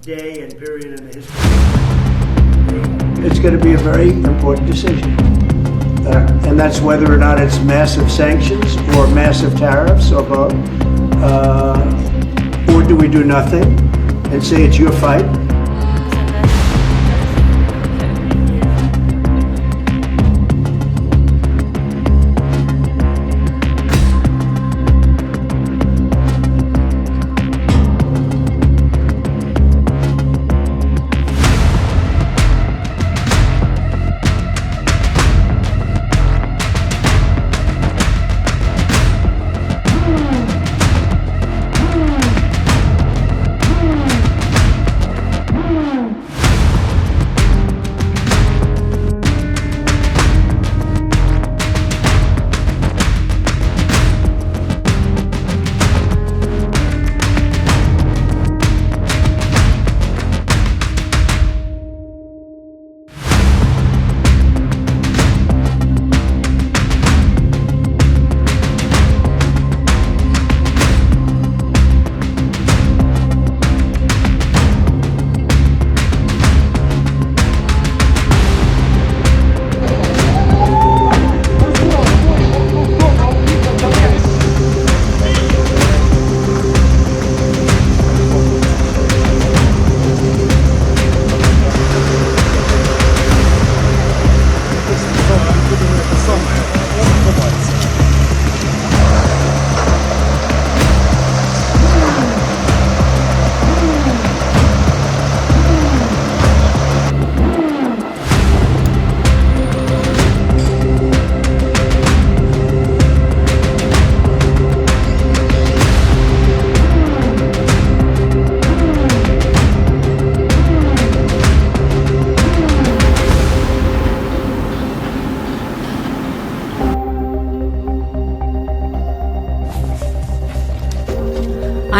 day and period in the history. It's going to be a very important decision. And that's whether or not it's massive sanctions or massive tariffs or both. Or do we do nothing and say it's your fight?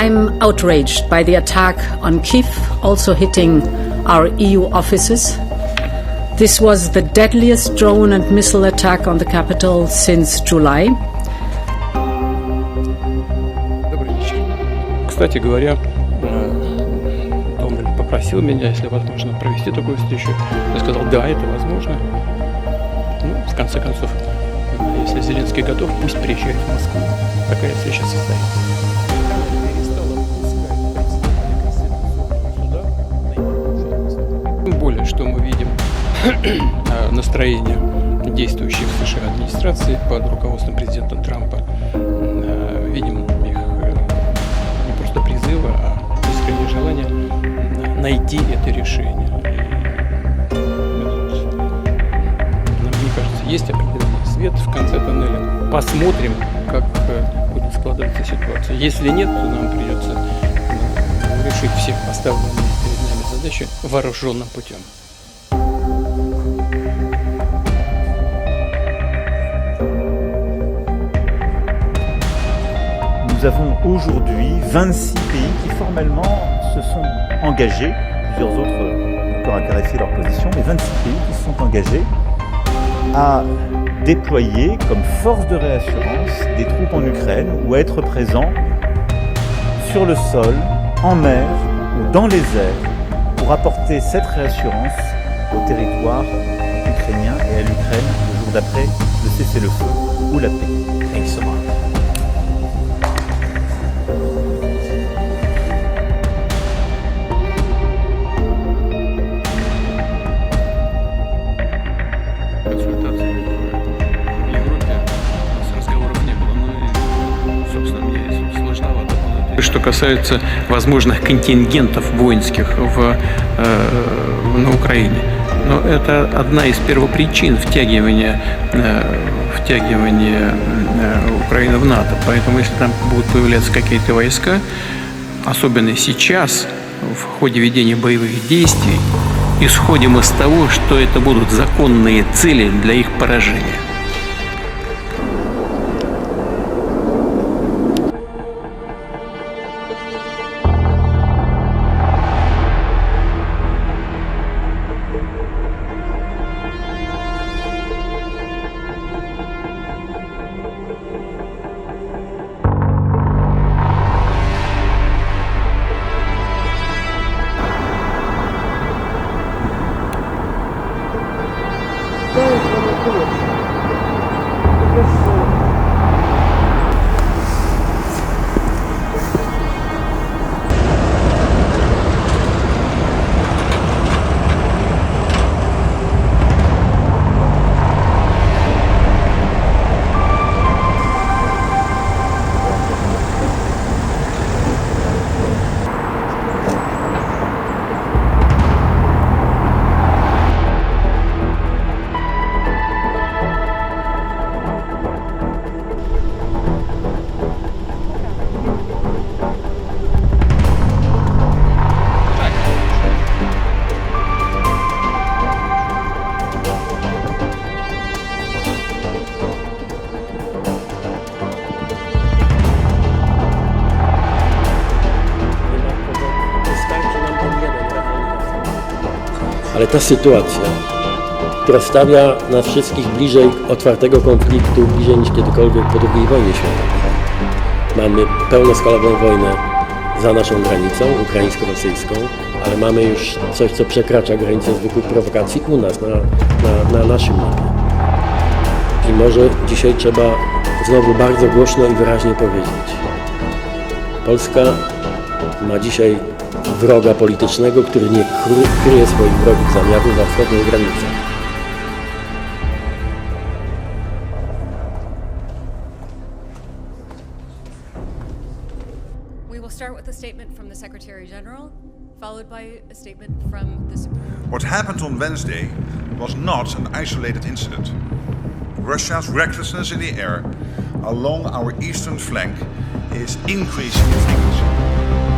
I'm outraged by the attack on Kyiv, also hitting our EU offices. This was the deadliest drone and missile attack on the capital since July. Добрый вечер. Кстати говоря, Томбель попросил меня, если возможно, провести такую встречу. Я сказал, да, это возможно. Ну, в конце концов, если Зеленский готов, пусть приезжает в Москву. Такая встреча состоится. Тем более, что мы видим настроение действующей в США администрации под руководством президента Трампа. Видим их не просто призывы, а искреннее желание найти это решение. Мне кажется, есть определенный свет в конце тоннеля. Посмотрим, как будет складываться ситуация. Если нет, то нам придется решить все поставленные перед нами задачи вооруженным путем. Nous avons aujourd'hui 26 pays qui formellement se sont engagés, plusieurs autres ont encore intéressé leur position, mais 26 pays qui se sont engagés à déployer comme force de réassurance des troupes en Ukraine ou à être présents sur le sol, en mer ou dans les airs pour apporter cette réassurance au territoire ukrainien et à l'Ukraine le jour d'après le cessez-le-feu ou la paix. Thanks so much. Что касается возможных контингентов воинских на Украине. Но это одна из первопричин втягивания Украины в НАТО. Поэтому если там будут появляться какие-то войска, особенно сейчас, в ходе ведения боевых действий, исходим из того, что это будут законные цели для их поражения. Ale ta sytuacja, która stawia nas wszystkich bliżej otwartego konfliktu, bliżej niż kiedykolwiek po II wojnie światowej. Mamy pełnoskalową wojnę za naszą granicą, ukraińsko-rosyjską, ale mamy już coś, co przekracza granicę zwykłych prowokacji u nas, na naszym niebie. I może dzisiaj trzeba znowu bardzo głośno i wyraźnie powiedzieć. Polska ma dzisiaj wroga politycznego, który nie kryje swoich wrogich zamiarów za wschodniej granicy. We will start with a statement from the Secretary General, followed by a statement from the Supreme. What happened on Wednesday was not an isolated incident. Russia's recklessness in the air along our eastern flank is increasing in frequency.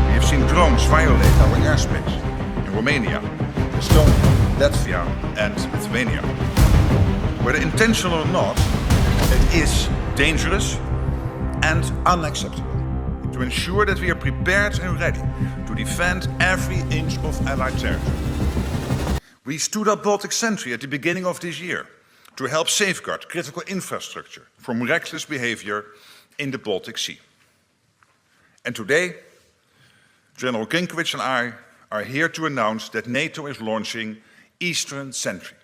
We have seen drones violate our airspace in Romania, Estonia, Latvia and Lithuania. Whether intentional or not, it is dangerous and unacceptable. To ensure that we are prepared and ready to defend every inch of Allied territory. We stood up Baltic Sentry at the beginning of this year to help safeguard critical infrastructure from reckless behavior in the Baltic Sea. And today, General Kinkowicz and I are here to announce that NATO is launching Eastern Sentry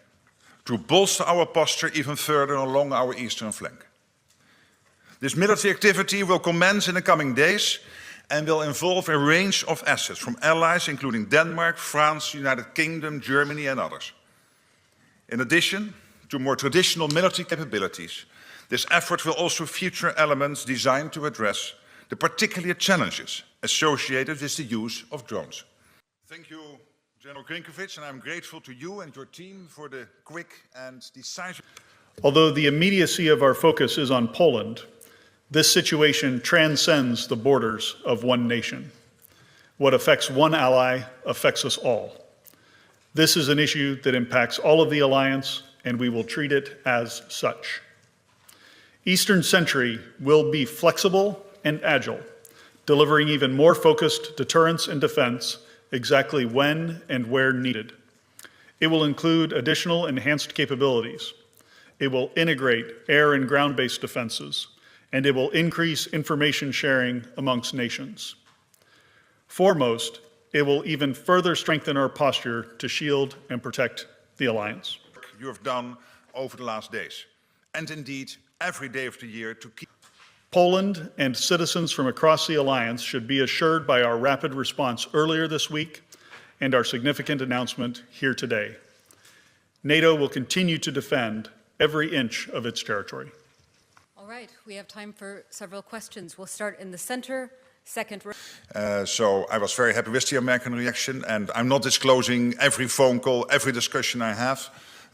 to bolster our posture even further along our eastern flank. This military activity will commence in the coming days and will involve a range of assets from allies including Denmark, France, United Kingdom, Germany and others. In addition to more traditional military capabilities, this effort will also feature elements designed to address the particular challenges associated with the use of drones. Thank you, General Kinkowicz, and I'm grateful to you and your team for the quick and decisive... Although the immediacy of our focus is on Poland, this situation transcends the borders of one nation. What affects one ally affects us all. This is an issue that impacts all of the alliance, and we will treat it as such. Eastern Sentry will be flexible and agile, delivering even more focused deterrence and defense exactly when and where needed. It will include additional enhanced capabilities. It will integrate air and ground-based defenses, and it will increase information sharing amongst nations. Foremost, it will even further strengthen our posture to shield and protect the alliance. You have done over the last days, and indeed every day of the year to keep... Poland and citizens from across the alliance should be assured by our rapid response earlier this week and our significant announcement here today. NATO will continue to defend every inch of its territory. All right, we have time for several questions. We'll start in the center. Second. So I was very happy with the American reaction, and I'm not disclosing every phone call, every discussion I have,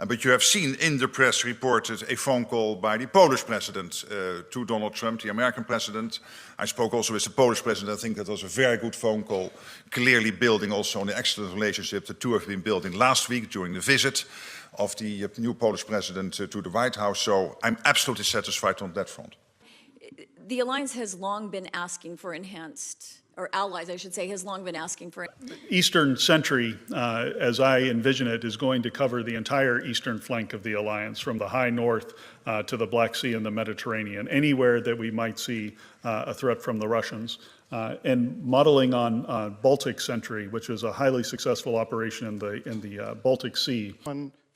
but you have seen in the press reported a phone call by the Polish president to Donald Trump, the American president. I spoke also with the Polish president. I think that was a very good phone call, clearly building also on the excellent relationship the two have been building last week during the visit of the new Polish president to the White House. So I'm absolutely satisfied on that front. The alliance has long been asking for enhanced, or allies, I should say, has long been asking for... Eastern Sentry, as I envision it, is going to cover the entire eastern flank of the alliance, from the high north to the Black Sea and the Mediterranean, anywhere that we might see a threat from the Russians. And modeling on Baltic Sentry, which is a highly successful operation in the Baltic Sea.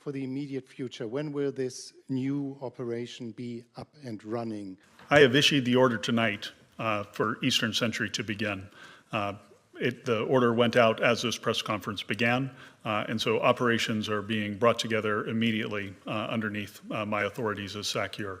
For the immediate future, when will this new operation be up and running? I have issued the order tonight for Eastern Sentry to begin. The order went out as this press conference began, and so operations are being brought together immediately underneath my authorities as SACEUR.